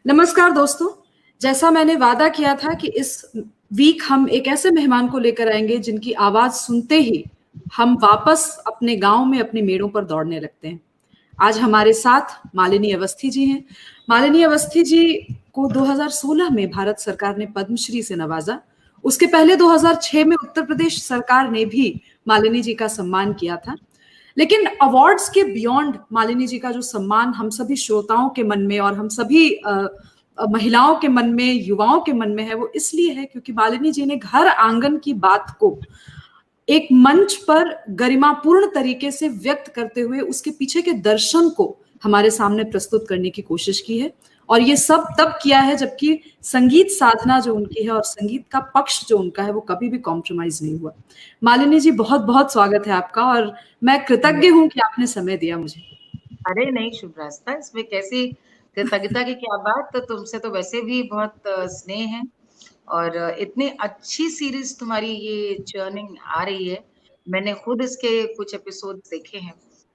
नमस्कार दोस्तों। जैसा मैंने वादा किया था कि इस वीक हम एक ऐसे मेहमान को लेकर आएंगे जिनकी आवाज सुनते ही हम वापस अपने गांव में अपने मेड़ों पर दौड़ने लगते हैं। आज हमारे साथ मालिनी अवस्थी जी हैं। मालिनी अवस्थी जी को 2016 में भारत सरकार ने पद्मश्री से नवाजा। उसके पहले 2006 में उत्तर प्रदेश सरकार ने भी मालिनी जी का सम्मान किया था। लेकिन अवार्ड्स के बियॉन्ड मालिनी जी का जो सम्मान हम सभी श्रोताओं के मन में और हम सभी महिलाओं के मन में, युवाओं के मन में है, वो इसलिए है क्योंकि मालिनी जी ने घर आंगन की बात को एक मंच पर गरिमापूर्ण तरीके से व्यक्त करते हुए उसके पीछे के दर्शन को हमारे सामने प्रस्तुत करने की कोशिश की है। और ये सब तब किया है जबकि संगीत साधना जो उनकी है और संगीत का पक्ष जो उनका है वो कभी भी कॉम्प्रोमाइज नहीं हुआ। मालिनी जी, बहुत बहुत स्वागत है आपका और मैं कृतज्ञ हूं कि आपने समय दिया मुझे। अरे नहीं शुभ्रास्ता, इसमें कैसी कृतज्ञता की क्या बात। तो तुमसे तो वैसे भी बहुत स्नेह है और इतनी अच्छी सीरीज तुम्हारी ये चर्निंग आ रही है। मैंने खुद इसके कुछ एपिसोड देखे हैं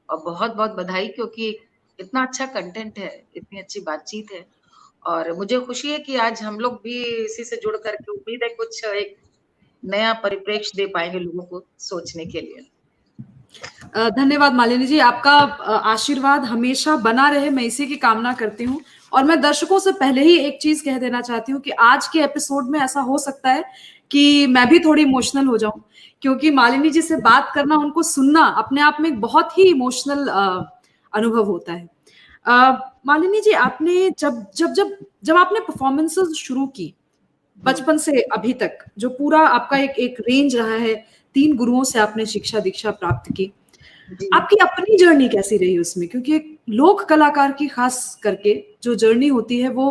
और बहुत बहुत बधाई, क्योंकि इतना अच्छा कंटेंट है, इतनी अच्छी बातचीत है और मुझे खुशी है कि आज हम लोग भी इसी से जुड़ करके उम्मीद है कुछ एक नया परिप्रेक्ष्य दे पाएंगे लोगों को सोचने के लिए। धन्यवाद मालिनी जी, आपका आशीर्वाद हमेशा बना रहे, मैं इसी की कामना करती हूँ। और मैं दर्शकों से पहले ही एक चीज कह देना चाहती हूँ कि आज के एपिसोड में ऐसा हो सकता है कि मैं भी थोड़ी इमोशनल हो जाऊं, क्योंकि मालिनी जी से बात करना, उनको सुनना अपने आप में एक बहुत ही इमोशनल अनुभव होता है। मालिनी जी, आपने जब जब जब जब आपने परफॉर्मेंसेस शुरू की बचपन से अभी तक, जो पूरा आपका एक एक रेंज रहा है, 3 गुरुओं से आपने शिक्षा दीक्षा प्राप्त की, आपकी अपनी जर्नी कैसी रही उसमें? क्योंकि एक लोक कलाकार की खास करके जो जर्नी होती है वो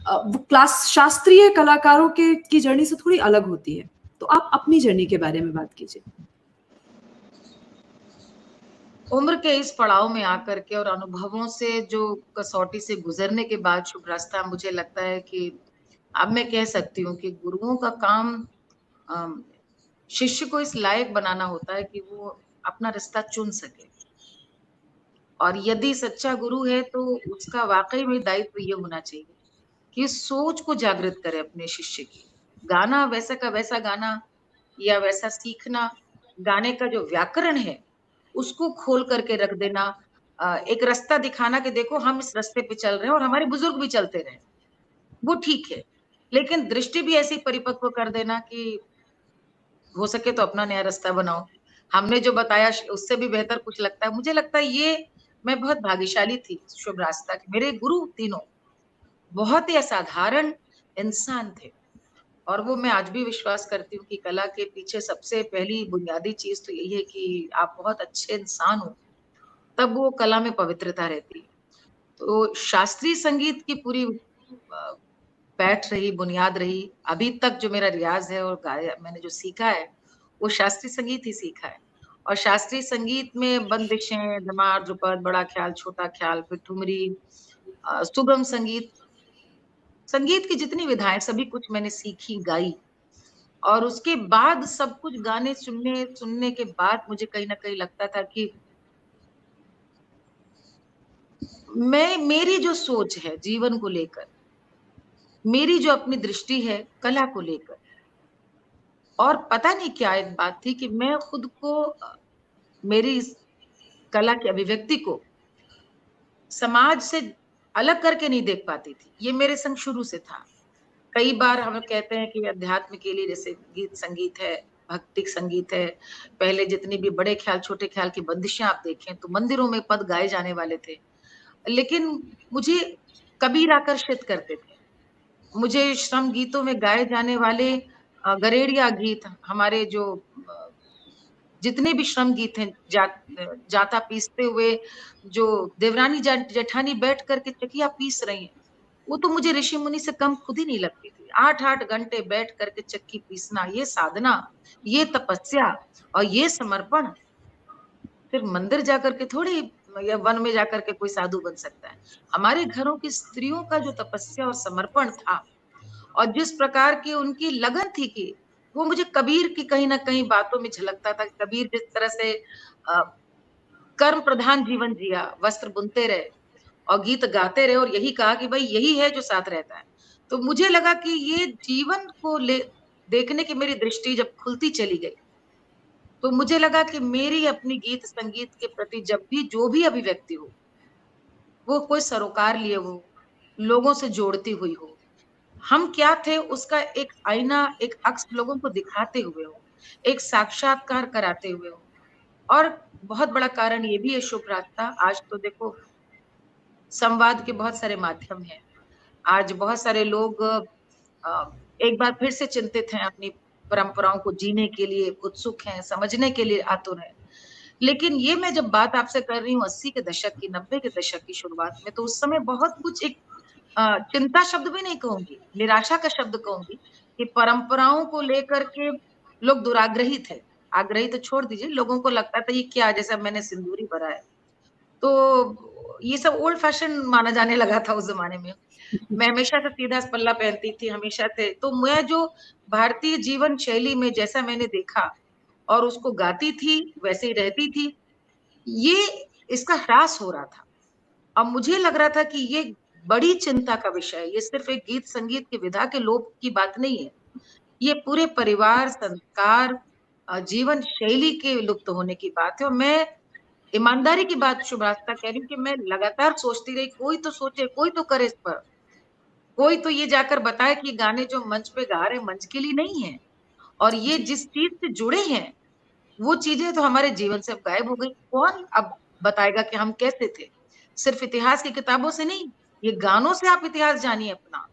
क्लास शास्त्रीय कलाकारों के की जर्नी से थोड़ी अलग होती है। तो आप अपनी जर्नी के बारे में बात कीजिए। उम्र के इस पड़ाव में आकर के और अनुभवों से जो कसौटी से गुजरने के बाद शुभ्रास्ता, मुझे लगता है कि अब मैं कह सकती हूँ कि गुरुओं का काम अम, शिष्य को इस लायक बनाना होता है कि वो अपना रास्ता चुन सके। और यदि सच्चा गुरु है तो उसका वाकई में दायित्व ये होना चाहिए कि सोच को जागृत करे अपने शिष्य की। गाना वैसा का वैसा गाना या वैसा सीखना, गाने का जो व्याकरण है उसको खोल करके रख देना, एक रास्ता दिखाना कि देखो हम इस रास्ते पे चल रहे हैं और हमारे बुजुर्ग भी चलते रहे, वो ठीक है। लेकिन दृष्टि भी ऐसी परिपक्व कर देना कि हो सके तो अपना नया रास्ता बनाओ। हमने जो बताया उससे भी बेहतर कुछ लगता है। मुझे लगता है ये मैं बहुत भाग्यशाली थी शुभ रास्ता की। मेरे गुरु तीनों बहुत ही असाधारण इंसान थे और वो मैं आज भी विश्वास करती हूँ कि कला के पीछे सबसे पहली बुनियादी चीज तो यही है कि आप बहुत अच्छे इंसान हो, तब वो कला में पवित्रता रहती है। तो शास्त्रीय संगीत की पूरी बैठ रही, बुनियाद रही। अभी तक जो मेरा रियाज है और गाया मैंने जो सीखा है वो शास्त्रीय संगीत ही सीखा है। और शास्त्रीय संगीत में बंदिशें, धमार, ध्रुपद, बड़ा ख्याल, छोटा ख्याल, फिर ठुमरी, सुगम संगीत, संगीत की जितनी विधाएं सभी कुछ मैंने सीखी, गाई। और उसके बाद सब कुछ गाने सुनने सुनने के बाद मुझे कहीं ना कहीं लगता था कि मेरी जो सोच है जीवन को लेकर, मेरी जो अपनी दृष्टि है कला को लेकर, और पता नहीं क्या एक बात थी कि मैं खुद को मेरी इस कला की अभिव्यक्ति को समाज से अलग करके नहीं देख पाती थी। ये मेरे संग शुरू से था। कई बार हम कहते हैं कि अध्यात्म के लिए जैसे गीत संगीत है, भक्ति संगीत है, पहले जितनी भी बड़े ख्याल छोटे ख्याल की बंदिशें आप देखें तो मंदिरों में पद गाए जाने वाले थे। लेकिन मुझे कबीर आकर्षित करते थे। मुझे श्रम गीतों में गाए जाने वाले गरेड़िया गीत, हमारे जो जितने भी श्रम गीत हैं, जाता पीसते हुए जो देवरानी जेठानी बैठ करके चकिया पीस रही हैं, वो तो मुझे ऋषि मुनि से कम खुद ही नहीं लगती थी। 8-8 घंटे बैठ करके चक्की पीसना, ये साधना, ये तपस्या और ये समर्पण, फिर मंदिर जाकर के थोड़ी या वन में जाकर के कोई साधु बन सकता है। हमारे घरों की स्त्रियों का जो तपस्या और समर्पण था और जिस प्रकार की उनकी लगन थी कि वो मुझे कबीर की कहीं ना कहीं बातों में झलकता था। कबीर जिस तरह से कर्म प्रधान जीवन जिया, वस्त्र बुनते रहे, और गीत गाते रहे और यही कहा कि भाई यही है जो साथ रहता है। तो मुझे लगा कि ये जीवन को ले देखने की मेरी दृष्टि जब खुलती चली गई, तो मुझे लगा कि मेरी अपनी गीत संगीत के प्रति जब भी जो भी अभिव्यक्ति हो, वो कोई सरोकार लिए हो, लोगों से जोड़ती हुई हो। हम क्या थे उसका एक आईना, एक अक्स लोगों को दिखाते हुए हो, एक साक्षात्कार कराते हुए हो। और बहुत बड़ा कारण ये भी है शुभ रास्ता, आज तो देखो संवाद के बहुत सारे माध्यम हैं। आज बहुत सारे लोग एक बार फिर से चिंतित हैं, अपनी परंपराओं को जीने के लिए उत्सुक हैं, समझने के लिए आतुर हैं। लेकिन ये मैं जब बात आपसे कर रही हूँ 80 के दशक की, 90 के दशक की शुरुआत में, तो उस समय बहुत कुछ एक चिंता शब्द भी नहीं कहूँगी, निराशा का शब्द कहूँगी कि परंपराओं को लेकर के लोग दुराग्रही थे। आग्रही तो छोड़ दीजिए, लोगों को लगता था ये क्या, जैसे अब मैंने सिंदूरी भरा है। तो ये सब ओल्ड फैशन माना जाने लगा था उस ज़माने में। मैं हमेशा से सीधा पल्ला पहनती थी, हमेशा से। तो मैं जो भारतीय जीवन शैली में जैसा मैंने देखा और उसको गाती थी, वैसे ही रहती थी, ये इसका ह्रास हो रहा था। अब मुझे लग रहा था कि ये बड़ी चिंता का विषय है। ये सिर्फ़ एक गीत-संगीत की विधा के लोप की बात नहीं है। ये पूरे परिवार, संस्कार जीवन शैली के लुप्त होने की बात है और मैं ईमानदारी की बात शुभ रास्ता कह रही हूँ कि मैं लगातार सोचती रही, कोई तो सोचे, कोई तो करे इस पर। कोई तो ये जाकर बताए कि गाने जो मंच पे गा रहे हैं, मंच के लिए नहीं है और ये जी। जिस चीज़ से जुड़े हैं, वो चीज़ें तो हमारे जीवन से अब गायब हो गई। कौन अब बताएगा कि हम कैसे थे? सिर्फ़ इतिहास की किताबों से नहीं, ये गानों से आप इतिहास जानिए अपना।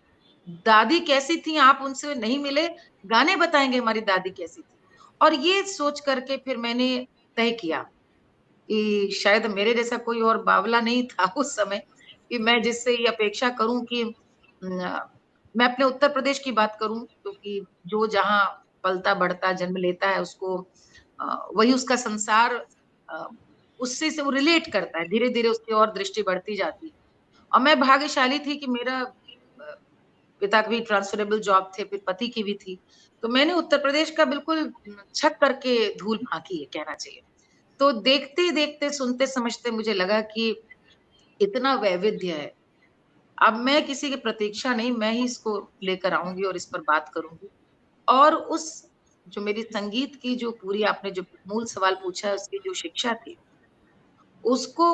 दादी कैसी थी, आप उनसे नहीं मिले, गाने बताएँगे हमारी दादी कैसी थी। और ये सोच कर के फिर मैंने तय किया कि शायद मेरे जैसा कोई और बावला नहीं था उस समय कि मैं जिससे ये अपेक्षा करूँ कि मैं अपने उत्तर प्रदेश की बात करूँ क्योंकि जो जहाँ पलता-बढ़ता जन्म लेता है उसको वही उसका संसार अ, उससे से वो रिलेट करता है, धीरे-धीरे उसकी और दृष्टि बढ़ती जाती है। और मैं भाग्यशाली थी कि मेरा पिता की भी ट्रांसफरेबल जॉब थे, फिर पति की भी थी। तो मैंने उत्तर प्रदेश का बिल्कुल छत करके धूल झाँकी है कहना चाहिए। तो देखते-देखते, सुनते-समझते मुझे लगा कि इतना वैविध्य है। अब मैं किसी की प्रतीक्षा नहीं, मैं ही इसको लेकर आऊँगी और इस पर बात करूँगी। और उस जो मेरी संगीत की जो पूरी आपने जो मूल सवाल पूछा है, उसकी जो शिक्षा थी, उसको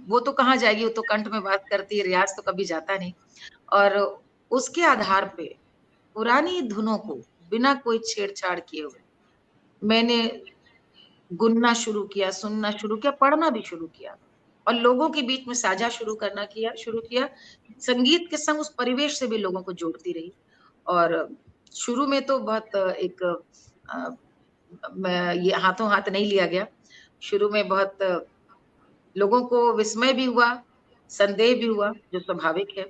वो तो कहाँ जाएगी, वो तो कंठ में वास करती है, रियाज़ तो कभी जाता नहीं। और उसके आधार पे पुरानी धुनों को बिना कोई छेड़-छाड़ किए हुए मैंने गुनना शुरू किया, सुनना शुरू किया, पढ़ना भी शुरू किया और लोगों के बीच में साझा शुरू किया। संगीत के संग उस परिवेश से भी लोगों को जोड़ती रही और शुरू में तो बहुत एक मैं ये हाथों-हाथ नहीं लिया गया। शुरू में बहुत लोगों को विस्मय भी हुआ, संदेह भी हुआ, जो स्वाभाविक है।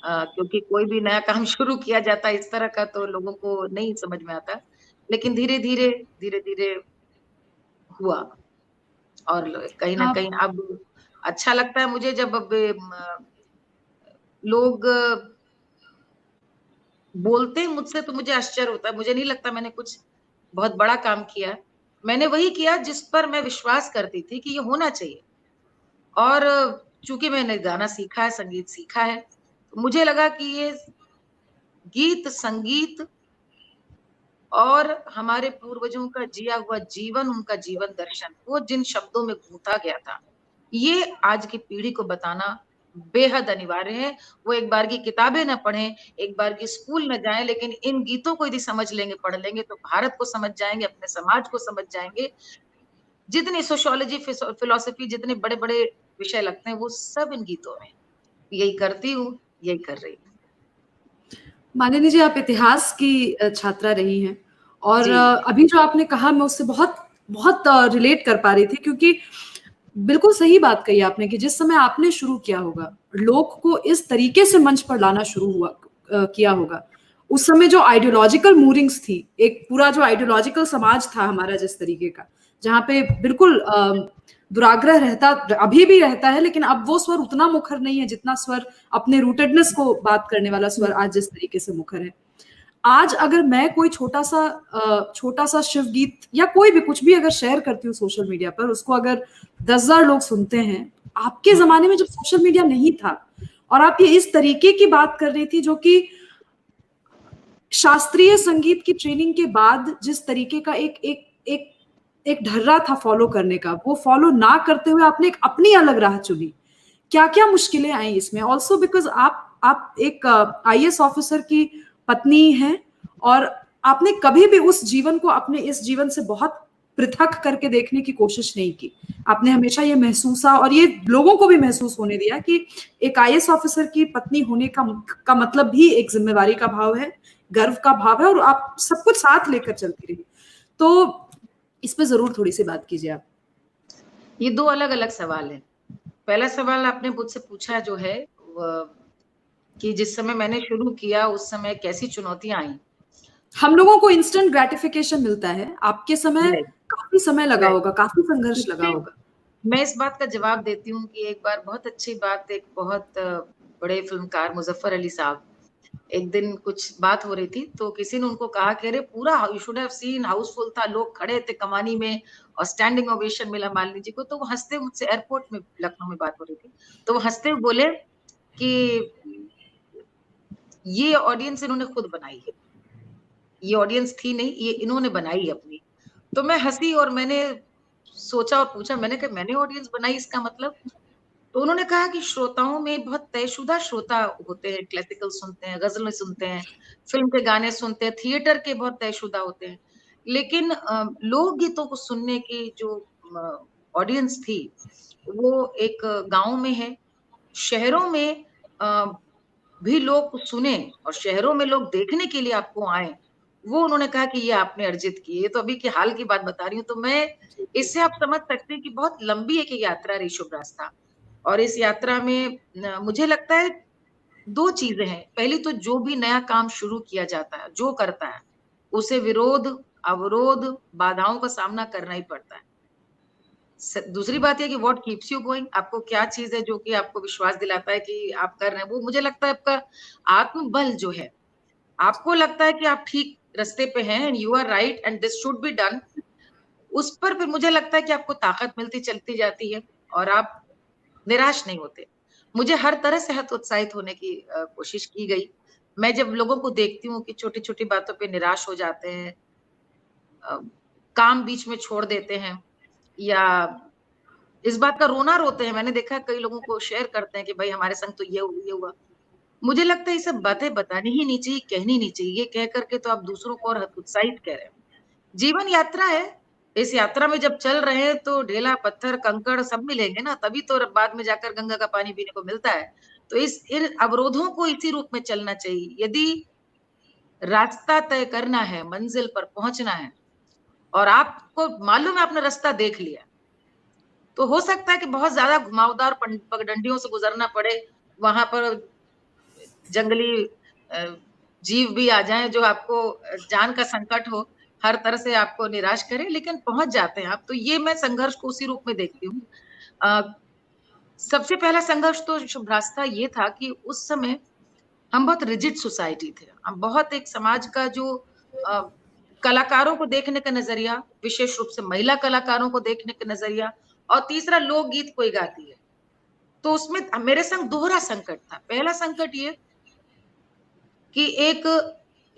क्योंकि कोई भी नया काम शुरू किया जाता है इस तरह का तो लोगों को नहीं समझ में आता। लेकिन धीरे-धीरे, धीरे-धीरे हुआ और कहीं न आप कहीं अब अच्छा लगता है मुझे जब अब लोग बोलते हैं मुझसे तो मुझे आश्चर्य होता है। मुझे नहीं लगता मैंने कुछ बहुत बड़ा काम किया है। मैंने वही किया जिस पर मैं विश्वास करती थी कि ये होना चाहिए और चूँकि मैंने गाना सीखा है, संगीत सीखा है, तो मुझे लगा कि ये गीत, संगीत और हमारे पूर्वजों का जिया हुआ जीवन, उनका जीवन दर्शन, वो जिन शब्दों में गूँथा गया था, ये आज की पीढ़ी को बताना बेहद अनिवार्य है। वो एक बार की किताबें ना पढ़ें, एक बार की स्कूल ना जाएँ, लेकिन इन गीतों को यदि समझ लेंगे, पढ़ लेंगे, तो भारत को समझ जाएँगे, अपने समाज को समझ जाएँगे। जितनी सोशियोलॉजी, फिलॉसफी, जितने बड़े-बड़े विषय लगते हैं, वो सब इन गीतों में। यही करती हूँ, यही कर रही हूँ। मान लीजिए आप इतिहास की छात्रा रही हैं और जी। अभी जो आपने कहा मैं उससे बहुत बहुत रिलेट कर पा रही थी क्योंकि बिल्कुल सही बात कही आपने कि जिस समय आपने शुरू किया होगा, लोग को इस तरीके से मंच पर लाना शुरू किया होगा, उस समय जो आइडियोलॉजिकल मूविंग्स थी, एक पूरा जो आइडियोलॉजिकल समाज था हमारा जिस तरीके का, जहाँ पे बिल्कुल दुराग्रह रहता अभी भी रहता है, लेकिन अब वो स्वर उतना मुखर नहीं है जितना स्वर अपने रूटेडनेस को बात करने वाला स्वर आज जिस तरीके से मुखर है। आज अगर मैं कोई छोटा सा शिव गीत या कोई भी कुछ भी अगर शेयर करती हूँ सोशल मीडिया पर, उसको अगर 10,000 लोग सुनते हैं, आपके जमाने में जब सोशल मीडिया नहीं था और आप ये इस तरीके की बात कर रही थी जो कि शास्त्रीय संगीत की ट्रेनिंग के बाद जिस तरीके का एक एक एक एक ढर्रा था फॉलो करने का, वो फॉलो ना करते हुए आपने एक अपनी अलग राह चुनी। क्या क्या मुश्किलें आई इसमें? ऑल्सो बिकॉज आप एक आईएएस ऑफिसर की पत्नी हैं और आपने कभी भी उस जीवन को अपने इस जीवन से बहुत पृथक करके देखने की कोशिश नहीं की। आपने हमेशा ये महसूसा और ये लोगों को भी महसूस होने दिया कि एक आईएएस ऑफिसर की पत्नी होने का मतलब भी एक जिम्मेवारी का भाव है, गर्व का भाव है, और आप सब कुछ साथ लेकर चलती रही। तो इस पे जरूर थोड़ी सी बात कीजिए आप। ये दो अलग अलग सवाल है। पहला सवाल आपने मुझसे पूछा जो है कि जिस समय मैंने शुरू किया उस समय कैसी चुनौतियां आई। हम लोगों को इंस्टेंट ग्रेटिफिकेशन मिलता है, आपके समय राइट, काफी समय लगा राइट। होगा, काफी संघर्ष लगा इसमें होगा। मैं इस बात का जवाब देती हूँ कि एक बार बहुत अच्छी बात, एक बहुत बड़े फिल्मकार मुजफ्फर अली साहब, एक दिन कुछ बात हो रही थी तो किसी ने उनको कहा कि अरे पूरा you should have seen, Housefull था, लोग खड़े थे कमानी में और स्टैंडिंग ओवेशन मिला मालिनी जी को। तो वो हंसते हुए मुझसे, एयरपोर्ट में लखनऊ में बात हो रही थी, तो वो हंसते हुए बोले कि ये ऑडियंस इन्होंने खुद बनाई है, ये ऑडियंस थी नहीं, ये इन्होंने बनाई अपनी। तो मैं हंसी और मैंने सोचा और पूछा, मैंने कहा मैंने ऑडियंस बनाई इसका मतलब? तो उन्होंने कहा कि श्रोताओं में बहुत तयशुदा श्रोता होते हैं, क्लासिकल सुनते हैं, गजलें सुनते हैं, फिल्म के गाने सुनते हैं, थिएटर के बहुत तयशुदा होते हैं, लेकिन लोकगीतों को सुनने की जो ऑडियंस थी वो एक गांव में है। शहरों में भी लोग सुने और शहरों में लोग देखने के लिए आपको आए, वो उन्होंने कहा कि ये आपने अर्जित की। ये तो अभी के हाल की बात बता रही हूँ। तो मैं इससे आप समझ सकते हैं कि बहुत लंबी एक यात्रा रही शुभ रास्ता। और इस यात्रा में मुझे लगता है दो चीजें हैं। पहली तो जो भी नया काम शुरू किया जाता है, जो करता है, उसे विरोध, अवरोध, बाधाओं का सामना करना ही पड़ता है। दूसरी बात है कि व्हाट कीप्स यू गोइंग, आपको क्या चीज है जो कि आपको विश्वास दिलाता है कि आप कर रहे हैं। वो मुझे लगता है आपका आत्मबल जो है, आपको लगता है कि आप ठीक रास्ते पे हैं and you are right and this should be done, उस पर फिर मुझे लगता है कि आपको ताकत मिलती चलती जाती है और आप निराश नहीं होते। मुझे हर तरह से हतोत्साहित होने की कोशिश की गई। मैं जब लोगों को देखती हूँ कि छोटी-छोटी बातों पे निराश हो जाते हैं, अ, काम बीच में छोड़ देते हैं या इस बात का रोना रोते हैं। मैंने देखा है कई लोगों को शेयर करते हैं कि भाई हमारे संग तो ये हुआ। मुझे लगता है ये सब बातें बतानी ही नहीं चाहिए, कहनी नहीं चाहिए। ये कह करके तो आप दूसरों को और हतोत्साहित कह रहे हैं। जीवन यात्रा है। इस यात्रा में जब चल रहे हैं तो ढेला, पत्थर, कंकड़ सब मिलेंगे ना, तभी तो बाद में जाकर गंगा का पानी पीने को मिलता है। तो इस इन अवरोधों को इसी रूप में चलना चाहिए। यदि रास्ता तय करना है, मंजिल पर पहुंचना है और आपको मालूम है आपने रास्ता देख लिया, तो हो सकता है कि बहुत ज्यादा घुमावदार पगडंडियों से गुजरना पड़े। वहां पर जंगली जीव भी आ जाएं जो आपको जान का संकट हो, हर तरह से आपको निराश करे, लेकिन पहुंच जाते हैं आप। तो ये मैं संघर्ष को उसी रूप में देखती हूँ। अ, सबसे पहला संघर्ष तो शुभ रास्ता ये था कि उस समय हम बहुत रिजिड सोसाइटी थे। हम बहुत एक समाज का जो अ, कलाकारों को देखने का नजरिया, विशेष रूप से महिला कलाकारों को देखने का नजरिया, और तीसरा लोकगीत कोई गाती है, तो उसमें मेरे संग दोहरा संकट था। पहला संकट ये कि एक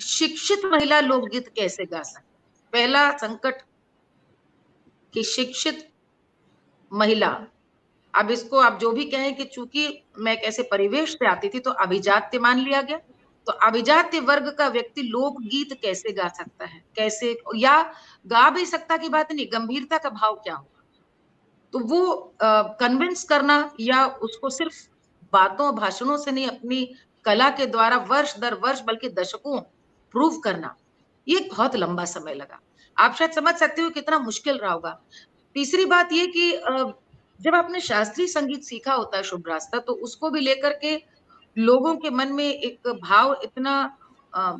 शिक्षित महिला लोकगीत कैसे गा सकती। पहला संकट कि शिक्षित महिला, अब इसको आप जो भी कहें कि चूंकि मैं एक ऐसे परिवेश से आती थी तो अभिजात्य मान लिया गया। तो अभिजात्य वर्ग का व्यक्ति लोकगीत कैसे गा सकता है, कैसे, या गा भी सकता की बात नहीं, गंभीरता का भाव क्या होगा। तो वो कन्विंस करना या उसको सिर्फ बातों भाषणों से नहीं, अपनी कला के द्वारा वर्ष दर वर्ष बल्कि दशकों प्रूव करना, ये बहुत लंबा समय लगा। आप शायद समझ सकते हो कितना मुश्किल रहा होगा। तीसरी बात ये कि जब आपने शास्त्रीय संगीत सीखा होता है शुभ रास्ता, तो उसको भी लेकर के लोगों के मन में एक भाव इतना अ,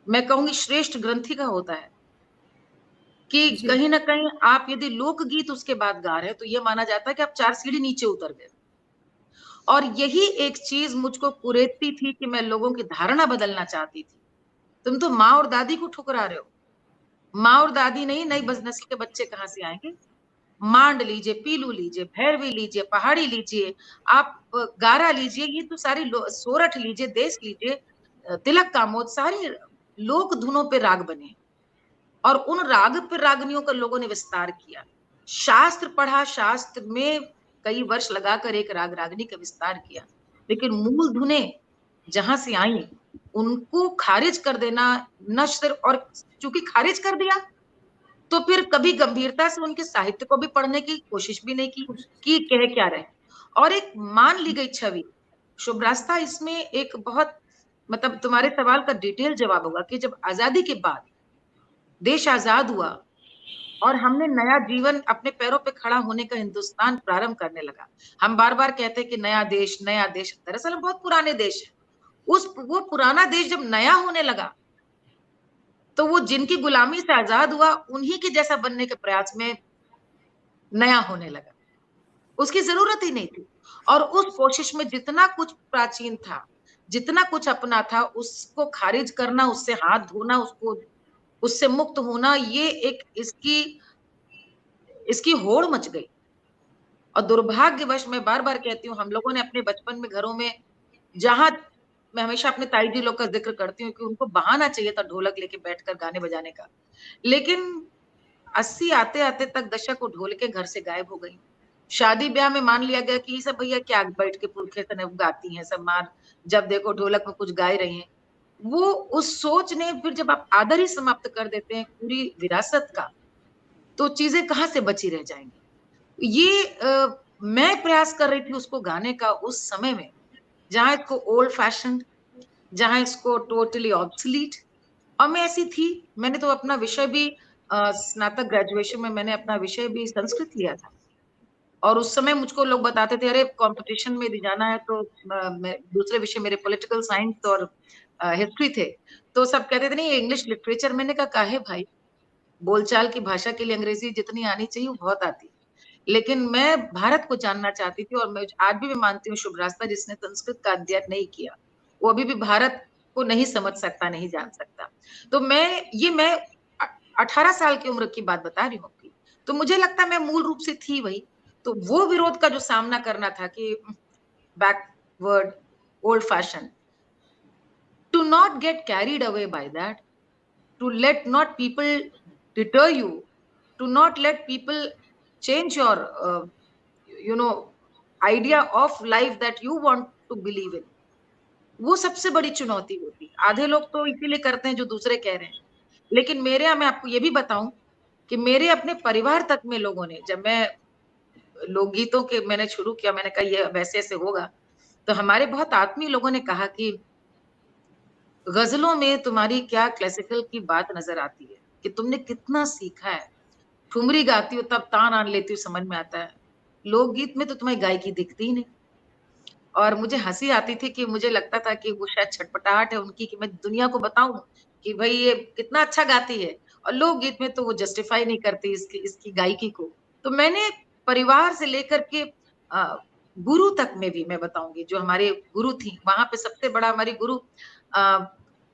मैं कहूंगी श्रेष्ठ ग्रंथि का होता है कि जी। कहीं ना कहीं आप यदि लोकगीत उसके बाद गा रहे हैं तो ये माना जाता है कि आप 4 सीढ़ी नीचे उतर गए। और यही एक चीज मुझको कुरेदती थी कि मैं लोगों की धारणा बदलना चाहती थी। तुम तो माँ और दादी को ठुकरा रहे हो। माँ और दादी नहीं, नई नस्ल के बच्चे कहाँ से आएंगे? मांड लीजिए, पीलू लीजिए, भैरवी लीजिए, पहाड़ी लीजिए, आप गारा लीजिए, ये तो सारी सोरठ लीजिए, देश लीजिए, तिलक कामोद, सारी लोक धुनों पे राग बने और उन राग पे रागनियों का लोगों ने विस्तार किया। शास्त्र पढ़ा, शास्त्र में कई वर्ष लगाकर एक राग रागनी का विस्तार किया, लेकिन मूल धुनें जहां से आई उनको खारिज कर देना, नष्ट, और चूंकि खारिज कर दिया तो फिर कभी गंभीरता से उनके साहित्य को भी पढ़ने की कोशिश भी नहीं की कि कह क्या रहे, और एक मान ली गई छवि। शुभ रास्ता इसमें एक बहुत, मतलब तुम्हारे सवाल का डिटेल जवाब होगा कि जब आजादी के बाद देश आजाद हुआ और हमने नया जीवन अपने पैरों पे खड़ा होने का हिंदुस्तान प्रारंभ करने लगा। हम बार बार कहते हैं कि नया देश, नया देश, दरअसल हम बहुत पुराने देश है। वो पुराना देश जब नया होने लगा तो वो जिनकी गुलामी से आजाद हुआ उन्हीं के जैसा बनने के प्रयास में नया होने लगा। उसकी जरूरत ही नहीं थी। और उस कोशिश में जितना कुछ प्राचीन था, जितना कुछ अपना था, उसको खारिज करना, उससे हाथ धोना, उसको उससे मुक्त होना, ये एक इसकी इसकी होड़ मच गई। और दुर्भाग्यवश मैं बार बार कहती हूँ, हम लोगों ने अपने बचपन में घरों में, जहां मैं हमेशा अपने ताई जी लोग का जिक्र करती हूँ कि उनको बहाना चाहिए था ढोलक लेके बैठकर गाने बजाने का, लेकिन 80 आते आते तक दशक वो ढोलके घर से गायब हो गई। शादी ब्याह में मान लिया गया कि ये सब भैया क्या बैठ के पुरखे तने गाती हैं सब, मार जब देखो ढोलक में कुछ गा रही हैं। वो उस सोच ने फिर जब आप आदर ही समाप्त कर देते हैं पूरी विरासत का, तो चीजें कहाँ से बची रह जाएंगी। ये मैं प्रयास कर रही थी उसको गाने का उस समय में, जहां इसको ओल्ड फैशन, जहां इसको टोटली ऑब्सलीट। और मैं ऐसी थी, मैंने तो अपना विषय भी स्नातक ग्रेजुएशन में मैंने अपना विषय भी संस्कृत लिया था। और उस समय मुझको लोग बताते थे अरे कंपटीशन में भी जाना है तो दूसरे विषय मेरे पॉलिटिकल साइंस और हिस्ट्री थे, तो सब कहते थे नहीं इंग्लिश लिटरेचर। मैंने कहा काहे भाई, बोलचाल की भाषा के लिए अंग्रेजी जितनी आनी चाहिए वो बहुत आती है, लेकिन मैं भारत को जानना चाहती थी। और मैं आज भी मैं मानती हूँ शुभ रास्ता जिसने संस्कृत का अध्ययन नहीं किया वो अभी भी भारत को नहीं समझ सकता, नहीं जान सकता। तो मैं 18 साल की उम्र की बात बता रही हूँ आपकी। तो मुझे लगता है मैं मूल रूप से थी वही। तो वो विरोध का जो सामना करना था कि backward, old fashion, to not get carried away by that, to let not people deter you, to not let people change your you know idea of life that you want to believe in। वो सबसे बड़ी चुनौती होती है। आधे लोग तो इसीलिए करते हैं जो दूसरे कह रहे हैं, लेकिन मेरे यहाँ मैं आपको ये भी बताऊं कि मेरे अपने परिवार तक में लोगों ने, जब मैं लोकगीतों के मैंने शुरू किया, मैंने कहा ये वैसे ऐसे होगा, तो हमारे बहुत आत्मीय लोगों ने कहा कि गजलों में तुम्हारी क्या क्लासिकल की बात नजर आती है, कि तुमने कितना सीखा है। ठुमरी गाती हो तब तान आन लेती हो समझ में आता है, लोकगीत में तो तुम्हारी गायकी दिखती ही नहीं। और मुझे हंसी आती थी कि मुझे लगता था कि वो शायद छटपटाहट है उनकी कि मैं दुनिया को बताऊं कि भाई ये कितना अच्छा गाती है, और लोकगीत में तो वो जस्टिफाई नहीं करती इसकी इसकी गायकी को। तो मैंने परिवार से लेकर के गुरु तक में भी मैं बताऊंगी, जो हमारे गुरु थी वहां पे सबसे बड़ा हमारी गुरु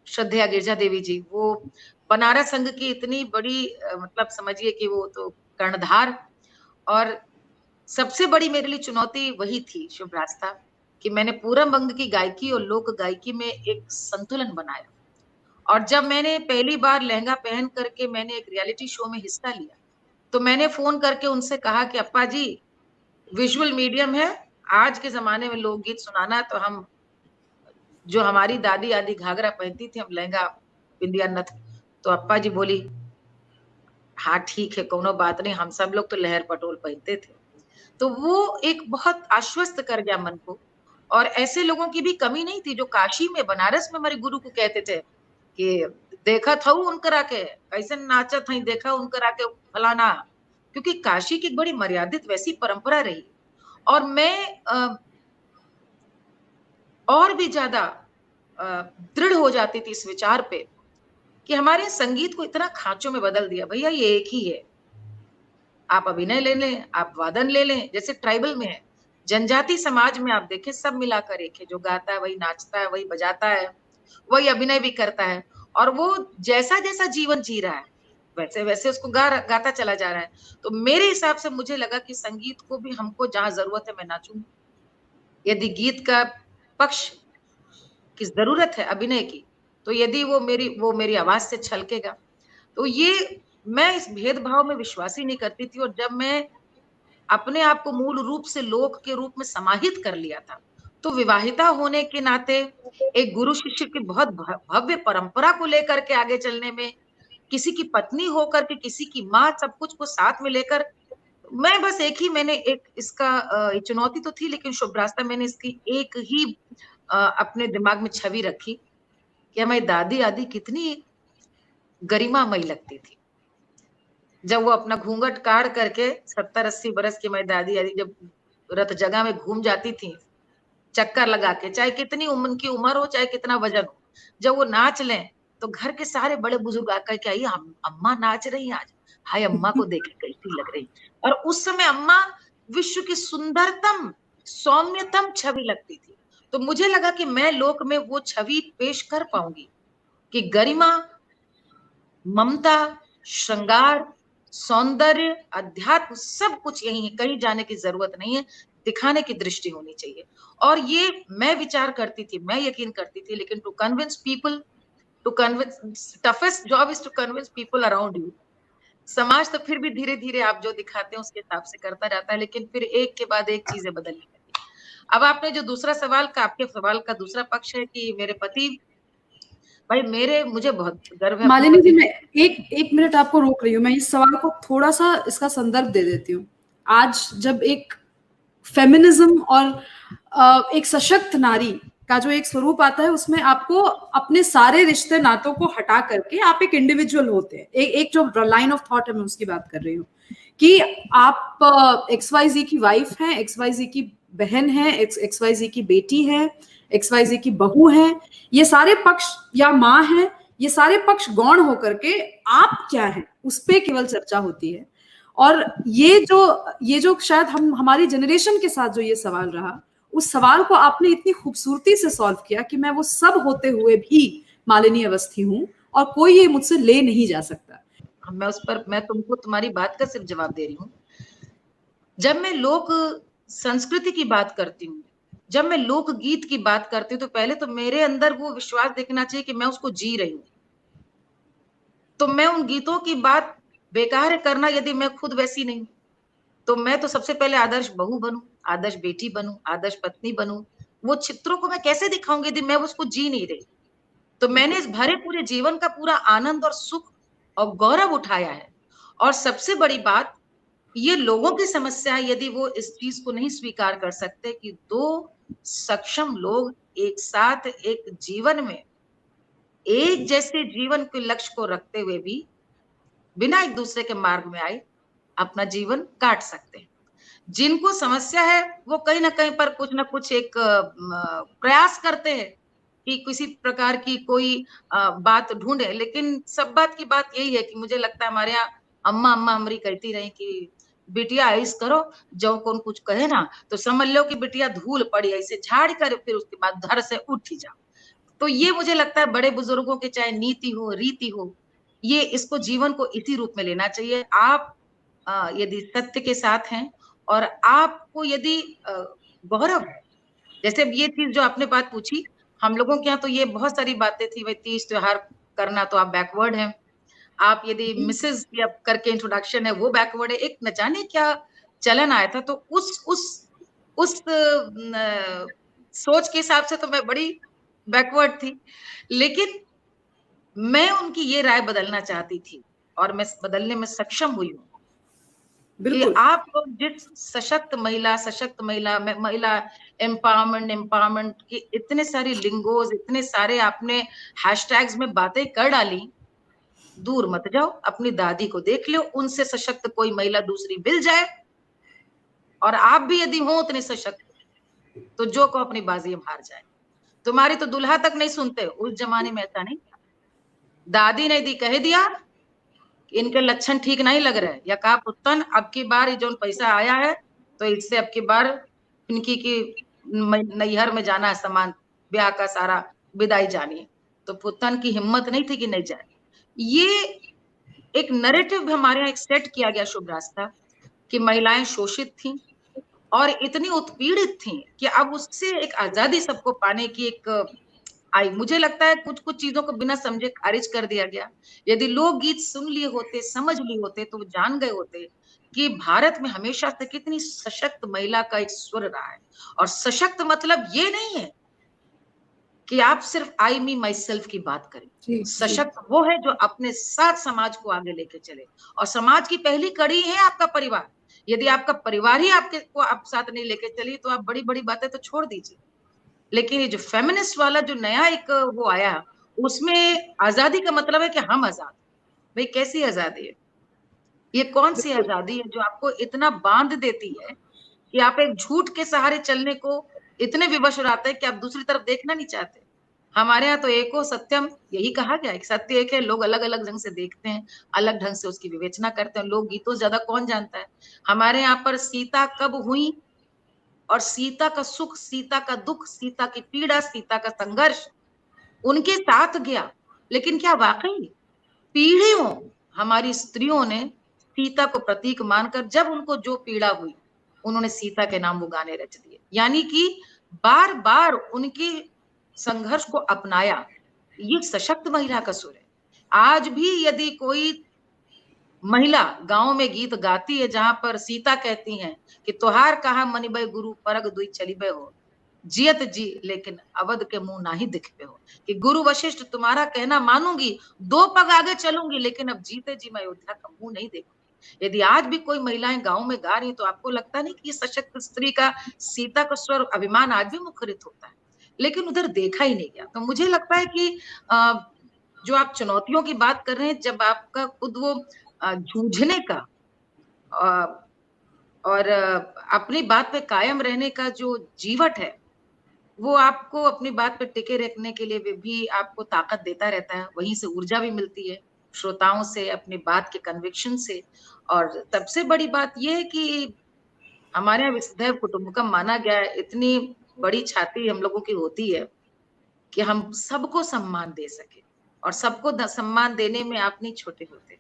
श्रद्धेया गिरजा देवी जी, वो बनारस संघ की इतनी बड़ी मतलब समझिए कि वो तो कर्णधार। और सबसे बड़ी मेरे लिए चुनौती वही थी शुभ रास्ता, कि मैंने पूरम बंग की गायकी और लोक गायकी में एक संतुलन बनाया। और जब मैंने पहली बार लहंगा पहन करके मैंने एक रियलिटी शो में हिस्सा लिया, तो मैंने फोन करके उनसे कहा कि अप्पा जी, विजुअल मीडियम है, आज के जमाने में लोकगीत सुनाना है, तो हम जो हमारी दादी आदि घाघरा पहनती थी, हम लहंगा बिंदिया नथ। तो अप्पा जी बोली हाँ ठीक है, कोनो बात नहीं, हम सब लोग तो लहर पटोल पहनते थे। तो वो एक बहुत आश्वस्त कर गया मन को। और ऐसे लोगों की भी कमी नहीं थी जो काशी में, बनारस में हमारे गुरु को कहते थे कि देखा था उनकर आके कैसे नाचा था, देखा उनकर आके फलाना। क्योंकि काशी की एक बड़ी मर्यादित वैसी परंपरा रही। और मैं और भी ज्यादा दृढ़ हो जाती थी इस विचार पे कि हमारे संगीत को इतना खांचों में बदल दिया। भैया ये एक ही है, आप अभिनय ले लें, आप वादन ले लें, जैसे ट्राइबल में है, जनजाति समाज में आप देखें सब मिलाकर एक है, जो गाता है वही नाचता है, वही बजाता है, वही अभिनय भी करता है, और वो जैसा जैसा जीवन जी रहा है वैसे वैसे उसको गाता चला जा रहा है। तो मेरे हिसाब से मुझे लगा कि संगीत को भी हमको जहाँ जरूरत है मैं नाचूंगी। यदि गीत का पक्ष की जरूरत है अभिनय की, तो यदि वो मेरी आवाज से छलकेगा, तो ये मैं इस भेदभाव में विश्वास ही नहीं करती थी। और जब मैं अपने आप को मूल रूप से लोक के रूप में समाहित कर लिया था, तो विवाहिता होने के नाते एक गुरु शिष्य की बहुत भव्य परंपरा को लेकर के आगे चलने में, किसी की पत्नी होकर के, किसी की माँ, सब कुछ को साथ में लेकर, मैं बस एक ही मैंने एक इसका चुनौती तो थी, लेकिन शुभ रास्ता मैंने इसकी एक ही अपने दिमाग में छवि रखी कि हमारी दादी आदि कितनी गरिमामयी लगती थी। जब वो अपना घूंघट काढ़ करके 70-80 बरस की हमारी दादी आदि जब रथ जगह में घूम जाती थी, चक्कर लगा के, चाहे कितनी उनकी उम्र हो, चाहे कितना वजन हो, जब वो नाच लें, तो घर के सारे बड़े बुजुर्ग आकर के, आइए अम्मा नाच रही हैं आज, हाय अम्मा को देखे कैसी लग रही। और उस समय अम्मा विश्व की सुंदरतम, सौम्यतम छवि लगती थी। तो मुझे लगा कि मैं लोक में वो छवि पेश कर पाऊंगी कि गरिमा, ममता, श्रृंगार, सौंदर्य, अध्यात्म सब कुछ यही है, कहीं जाने की जरूरत नहीं है, दिखाने की दृष्टि होनी चाहिए। और ये मैं विचार करती थी, मैं यकीन करती थी, लेकिन to convince people, to convince, toughest job is to convince people around you. समाज तो फिर भी धीरे धीरे आप जो दिखाते हैं उसके हिसाब से करता जाता है, लेकिन फिर एक के बाद एक चीजें बदलने लगी। अब आपने जो दूसरा सवाल का, आपके सवाल का दूसरा पक्ष है कि मेरे पति, भाई मुझे बहुत गर्व है अपने मालिनी पति जी, मैं पे। एक मिनट आपको रोक रही हूँ। मैं इस सवाल को थोड़ा सा इसका संदर्भ दे देती हूँ। आज जब एक फेमिनिज्म और एक सशक्त नारी का जो एक स्वरूप आता है, उसमें आपको अपने सारे रिश्ते नातों को हटा करके आप एक इंडिविजुअल होते हैं। एक जो लाइन ऑफ थॉट है, मैं उसकी बात कर रही हूँ कि आप XYZ की वाइफ हैं, XYZ की बहन है, XYZ की बेटी है, XYZ की बहू है। ये सारे पक्ष, या माँ है, ये सारे पक्ष गौण होकर के आप क्या है उस पे केवल चर्चा होती है। और ये जो शायद हमारी जनरेशन के साथ जो ये सवाल रहा, उस सवाल को आपने इतनी खूबसूरती से सॉल्व किया कि मैं वो सब होते हुए भी मालिनी अवस्थी हूं, और कोई ये मुझसे ले नहीं जा सकता। मैं तुमको तुम्हारी बात का सिर्फ जवाब दे रही हूँ। जब मैं लोक संस्कृति की बात करती हूँ, जब मैं लोक गीत की बात करती हूँ, तो पहले तो मेरे अंदर वो विश्वास देखना चाहिए कि मैं उसको जी रही हूँ। तो मैं उन गीतों की बात बेकार है करना यदि मैं खुद वैसी नहीं। तो मैं तो सबसे पहले आदर्श बहू बनूं, आदर्श बेटी बनूं, आदर्श पत्नी बनूं। वो चित्रों को मैं कैसे दिखाऊंगी यदि मैं उसको जी नहीं रही। तो मैंने इस भरे पूरे जीवन का पूरा आनंद और सुख और गौरव उठाया है। और सबसे बड़ी बात, ये लोगों की समस्या है यदि वो इस चीज को नहीं स्वीकार कर सकते कि दो सक्षम लोग एक साथ एक जीवन में एक जैसे जीवन के लक्ष्य को रखते हुए भी बिना एक दूसरे के मार्ग में आए अपना जीवन काट सकते हैं। जिनको समस्या है वो कहीं ना कहीं पर कुछ ना कुछ एक प्रयास करते हैं कि किसी प्रकार की कोई बात ढूंढे। लेकिन सब बात की बात यही है कि मुझे लगता है हमारे यहाँ अम्मा अम्मा हमारी कहती रही कि बिटिया ऐस करो, जो कौन कुछ कहे ना तो समझ लो कि बिटिया धूल पड़ी, ऐसे झाड़ कर फिर उसके बाद घर से उठ ही जाओ। तो ये मुझे लगता है बड़े बुजुर्गों की चाहे नीति हो, रीति हो, ये इसको जीवन को इसी रूप में लेना चाहिए। आप यदि सत्य के साथ हैं और आपको यदि गौरव है, जैसे ये चीज जो आपने बात पूछी, हम लोगों के यहाँ तो ये बहुत सारी बातें थी, भाई तीज त्योहार करना तो आप बैकवर्ड हैं, आप यदि मिसेज या करके इंट्रोडक्शन है वो बैकवर्ड है। एक न जाने क्या चलन आया था, तो उस सोच के हिसाब से तो मैं बड़ी बैकवर्ड थी। लेकिन मैं उनकी ये राय बदलना चाहती थी और मैं बदलने में सक्षम हुई हूँ कि बिल्कुल। आप लोग जिस सशक्त महिला महिला एम्पावरमेंट की इतने सारे लिंगोज, इतने सारे आपने हैशटैग्स में बातें कर डाली, दूर मत जाओ, अपनी दादी को देख लो, उनसे सशक्त कोई महिला दूसरी मिल जाए और आप भी यदि हो उतने सशक्त, तो जो को अपनी बाजी हम हार जाए। तुम्हारी तो दुल्हा तक नहीं सुनते, उस जमाने में ऐसा नहीं था। दादी ने दी कह दिया इनके लक्षण ठीक नहीं लग रहे, या कहा पुत्तन अब की बार जो पैसा आया है तो इससे अब की बार इनकी कि नैहर में जाना है, सामान ब्याह का सारा विदाई जानी है, तो पुतन की हिम्मत नहीं थी कि नहीं जाए। ये एक नैरेटिव हमारे यहाँ एक सेट किया गया शुभ रास्ता, कि महिलाएं शोषित थीं और इतनी उत्पीड़ित थीं कि अब उससे एक आजादी सबको पाने की एक आई। मुझे लगता है कुछ कुछ चीजों को बिना समझे खारिज कर दिया गया। यदि लोग गीत सुन लिए होते, समझ लिए होते, तो वो जान गए होते कि भारत में हमेशा से कितनी सशक्त महिला का एक स्वर रहा है। और सशक्त मतलब ये नहीं है कि आप सिर्फ आई मी माई सेल्फ की बात करें। जी, जी। सशक्त वो है जो अपने साथ समाज को आगे लेके चले, और समाज की पहली कड़ी है आपका परिवार। यदि आपका परिवार ही आपके को आप साथ नहीं लेके चली, तो आप बड़ी बड़ी बातें तो छोड़ दीजिए। लेकिन ये जो फेमिनिस्ट वाला जो नया एक वो आया, उसमें आजादी का मतलब है कि हम आजाद। भाई कैसी आजादी है? ये कौन सी बिल्कुल। आजादी है जो आपको इतना बांध देती है कि आप एक झूठ के सहारे चलने को इतने विवश हो जाते हैं कि आप दूसरी तरफ देखना नहीं चाहते। हमारे यहाँ तो एको सत्यम यही कहा गया है, सत्य एक है, लोग अलग अलग ढंग से देखते हैं, अलग ढंग से उसकी विवेचना करते हैं। लोग गीतों से ज्यादा कौन जानता है? हमारे यहाँ पर सीता कब हुई, और सीता का सुख, सीता का दुख, सीता की पीड़ा, सीता का संघर्ष उनके साथ गया। लेकिन क्या वाकई पीढ़ियों हमारी स्त्रियों ने सीता को प्रतीक मानकर, जब उनको जो पीड़ा हुई, उन्होंने सीता के नाम वो गाने रच दिए। यानी कि बार बार उनके संघर्ष को अपनाया। ये सशक्त महिला का सुर है। आज भी यदि कोई महिला गांव में गीत गाती है जहां पर सीता कहती हैं कि तोहार कहा मनिबे गुरु परग दुई चलिबे हो, जियत जी लेकिन अवध के मुंह ना ही दिखबे हो, कि गुरु वशिष्ठ तुम्हारा कहना मानूंगी, 2 पग आगे चलूंगी, लेकिन अब जीते जी मैं अयोध्या का मुंह नहीं देखूंगी। यदि आज भी कोई महिलाएं गांव में गा रही, तो आपको लगता नहीं कि सशक्त स्त्री का सीता का स्वर अभिमान आज भी मुखरित होता है? लेकिन उधर देखा ही नहीं गया। तो मुझे लगता है कि जो आप चुनौतियों की बात कर रहे हैं, जब आपका खुद वो जूझने का और अपनी बात पे कायम रहने का जो जीवट है, वो आपको अपनी बात पे टिके रखने के लिए भी आपको ताकत देता रहता है। वहीं से ऊर्जा भी मिलती है, श्रोताओं से, अपनी बात के कन्विक्शन से। और सबसे बड़ी बात ये है कि हमारे यहाँ वसुधैव कुटुंबकम माना गया है। इतनी बड़ी छाती हम लोगों की होती है कि हम सबको सम्मान दे सके, और सबको सम्मान देने में आप नहीं छोटे होते।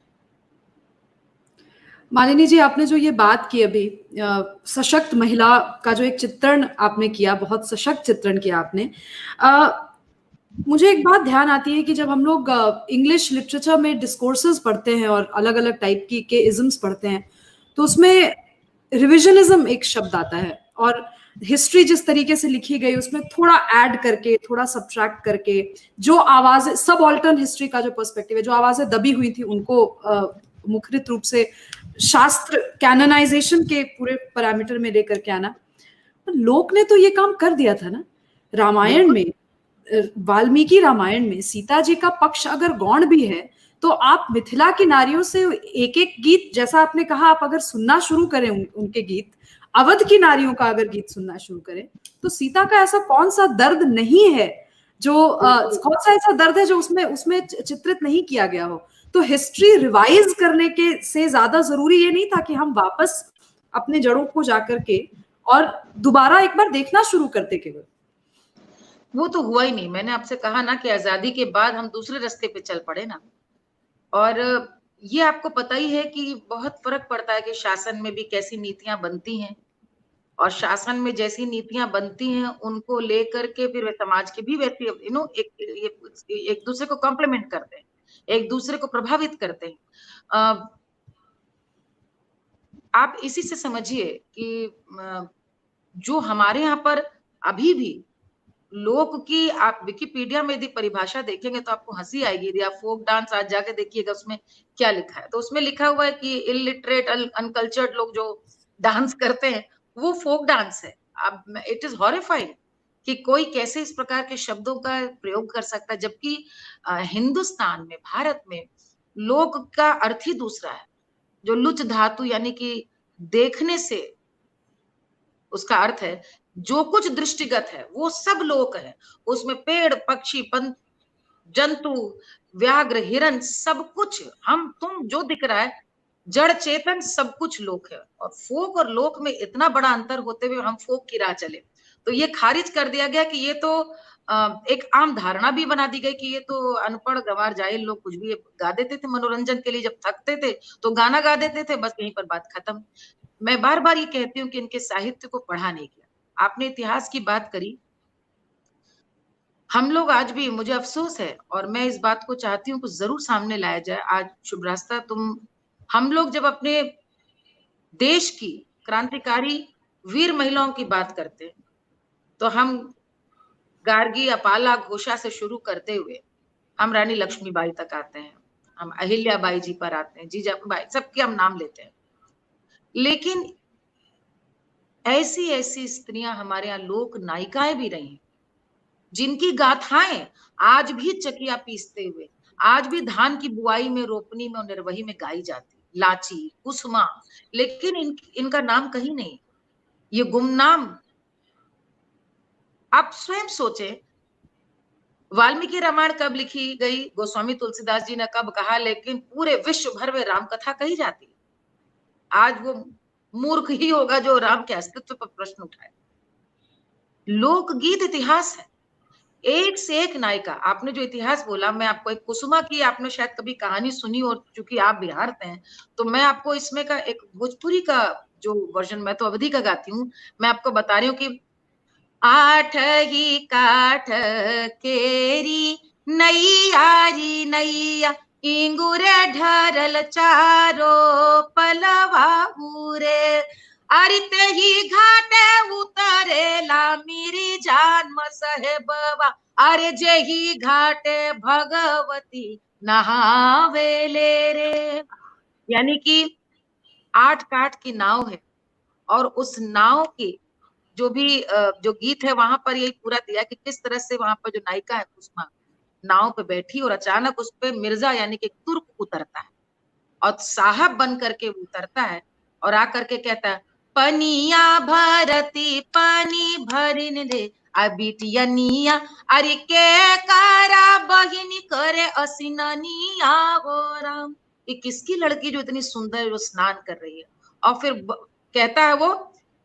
मालिनी जी, आपने जो ये बात की अभी, सशक्त महिला का जो एक चित्रण आपने किया, बहुत सशक्त चित्रण किया आपने। मुझे एक बात ध्यान आती है कि जब हम लोग इंग्लिश लिटरेचर में डिस्कोर्सेस पढ़ते हैं और अलग अलग टाइप की के इज्म्स पढ़ते हैं, तो उसमें रिविजनिज्म एक शब्द आता है, और हिस्ट्री जिस तरीके से लिखी गई उसमें थोड़ा ऐड करके, थोड़ा सब्ट्रैक्ट करके, जो आवाजें, सब ऑल्टर्न हिस्ट्री का जो पर्सपेक्टिव है, जो आवाजें दबी हुई थी उनको मुखरित रूप से शास्त्र कैनोनाइजेशन के पूरे पैरामीटर में लेकर के आना। लोक ने तो ये काम कर दिया था ना। रामायण बिल्कुल। में, वाल्मीकि रामायण में सीता जी का पक्ष अगर गौण भी है, तो आप मिथिला की नारियों से एक एक गीत, जैसा आपने कहा, आप अगर सुनना शुरू करें उनके गीत, अवध की नारियों का अगर गीत सुनना शुरू करें, तो सीता का ऐसा कौन सा दर्द नहीं है जो कौन सा ऐसा दर्द है जो उसमें उसमें चित्रित नहीं किया गया हो। तो हिस्ट्री रिवाइज करने के से ज्यादा जरूरी ये नहीं था कि हम वापस अपने जड़ों को जाकर के और दोबारा एक बार देखना शुरू करते केवल। वो तो हुआ ही नहीं। मैंने आपसे कहा ना कि आजादी के बाद हम दूसरे रास्ते पे चल पड़े ना। और ये आपको पता ही है कि बहुत फर्क पड़ता है कि शासन में भी कैसी नीतियां बनती हैं, और शासन में जैसी नीतियां बनती हैं उनको लेकर के फिर वे समाज के भी वैसे एक दूसरे को कॉम्प्लीमेंट करते हैं, एक दूसरे को प्रभावित करते हैं। आप इसी से समझिए कि जो हमारे यहाँ पर अभी भी लोक की, आप विकिपीडिया में यदि परिभाषा देखेंगे तो आपको हंसी आएगी। यदि आप फोक डांस आज जाके देखिएगा उसमें क्या लिखा है, तो उसमें लिखा हुआ है कि इलिटरेट अनकल्चर्ड लोग जो डांस करते हैं वो फोक डांस है। अब इट इज हॉरिफाइंग कि कोई कैसे इस प्रकार के शब्दों का प्रयोग कर सकता है, जबकि हिंदुस्तान में, भारत में लोक का अर्थ ही दूसरा है। जो लुच धातु यानी कि देखने से उसका अर्थ है जो कुछ दृष्टिगत है वो सब लोक है। उसमें पेड़, पक्षी, जंतु, व्याघ्र, हिरण, सब कुछ हम तुम जो दिख रहा है जड़ चेतन सब कुछ लोक है, और फोक और लोक में इतना बड़ा अंतर होते हुए हम फोक की राह चले। तो ये खारिज कर दिया गया कि ये तो एक आम धारणा भी बना दी गई कि ये तो अनपढ़ गंवार जाहिल लोग कुछ भी गा देते थे मनोरंजन के लिए, जब थकते थे तो गाना गा देते थे, बस यहीं पर बात खत्म। मैं बार बार ये कहती हूँ कि इनके साहित्य को पढ़ा नहीं गया। आपने इतिहास की बात करी, हम लोग आज भी, मुझे अफसोस है और मैं इस बात को चाहती हूँ कि जरूर सामने लाया जाए। आज शुभ रास्ता, हम लोग जब अपने देश की क्रांतिकारी वीर महिलाओं की बात करते हैं, तो हम गार्गी अपाला घोषा से शुरू करते हुए हम रानी लक्ष्मीबाई तक आते हैं, हम अहिल्याबाई जी पर आते हैं, जीजाबाई, सबके हम नाम लेते हैं। लेकिन ऐसी ऐसी स्त्रियां हमारे यहाँ लोक नायिकाएं भी रही हैं, जिनकी गाथाएं आज भी चकिया पीसते हुए, आज भी धान की बुआई में, रोपनी में और निर्वही में गाई जाती। लाची, कुसुमा, लेकिन इनका नाम कहीं नहीं, ये गुमनाम। आप स्वयं सोचे, वाल्मीकि रामायण कब लिखी गई, गोस्वामी तुलसीदास जी ने कब कहा, लेकिन पूरे विश्व भर में राम कथा कही जाती है। आज वो मूर्ख ही होगा जो राम के अस्तित्व पर प्रश्न उठाए। लोकगीत इतिहास है, एक से एक नायिका। आपने जो इतिहास बोला, मैं आपको एक कुसुमा की आपने शायद कभी कहानी सुनी, और चूंकि आप बिहार से हैं तो मैं आपको इसमें का एक भोजपुरी का जो वर्जन, मैं तो अवधि का गाती हूँ, मैं आपको बता रही हूँ कि आठ ही काठ केरी नैयारी नैया, इंगुर ढरल चारो पलवा उरे, अरिते ही घाटे उतरेला मेरी जान मसहबवा, अरे जे ही घाटे भगवती नहावेले रे। यानी कि 8 काठ की नाव है, और उस नाव की जो भी जो गीत है वहां पर यही पूरा दिया कि किस तरह से वहां पर जो नायिका है कुसुमा नाव पे बैठी, और अचानक उस पे मिर्जा यानी कि तुर्क उतरता है, और साहब बन करके उतरता है और आकर के कहता है, पनिया भरती पानी भरिन दे अबिटियनिया, अरे के कारा बहिनी करे असिननिया हो राम। ये किसकी लड़की जो इतनी सुंदर जो स्नान कर रही है। और फिर कहता है वो,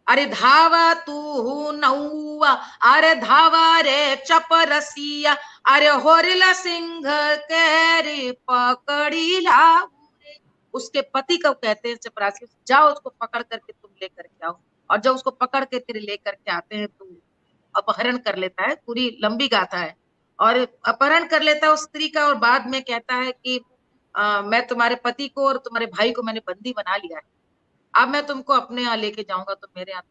अरे धावा तू नौआ, अरे धावा रे चपरसिया, अरे होरिला सिंह के रे पकड़ी ला। उसके पति को कहते हैं चपरासी, जाओ उसको पकड़ करके तुम लेकर के आओ। और जब उसको पकड़ के फिर लेकर के आते हैं तो अपहरण कर लेता है, पूरी लंबी गाथा है, और अपहरण कर लेता है उस स्त्री का, और बाद में कहता है कि मैं तुम्हारे पति को और तुम्हारे भाई को मैंने बंदी बना लिया है, अब मैं तुमको अपने यहाँ लेके जाऊंगा, तो मेरे यहाँ